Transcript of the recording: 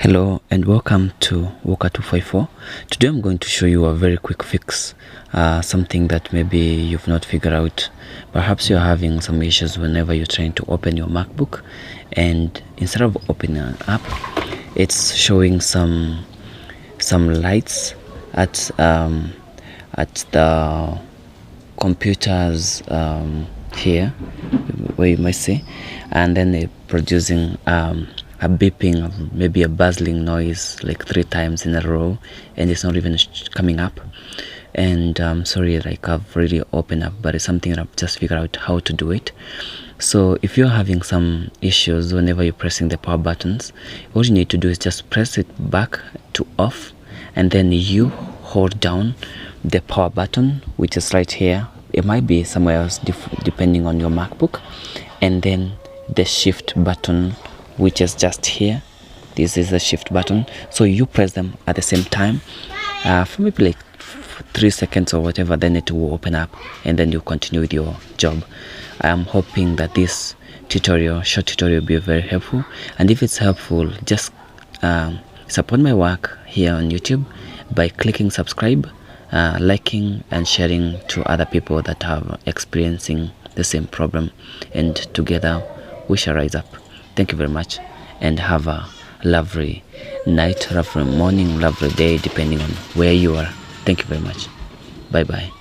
Hello and welcome to Walker 254. Today I'm going to show you a very quick fix, something that maybe you've not figured out. Perhaps you're having some issues whenever you're trying to open your MacBook, and instead of opening an app, it's showing some lights at the computers here, where you might see, and then they're producing a beeping, maybe a buzzling noise like 3 times in a row, and it's not even coming up. And sorry, like I've really opened up, but it's something that I've just figured out how to do it. So if you're having some issues whenever you're pressing the power buttons, what you need to do is just press it back to off, and then you hold down the power button, which is right here. It might be somewhere else depending on your MacBook, and then the shift button, which is just here. This is the shift button, so you press them at the same time for maybe like 3 seconds or whatever, then it will open up, and then you continue with your job. I am hoping that this short tutorial will be very helpful, and if it's helpful, just support my work here on YouTube by clicking subscribe, liking and sharing to other people that are experiencing the same problem, and together we shall rise up. Thank you very much, and have a lovely night, lovely morning, lovely day, depending on where you are. Thank you very much. Bye bye.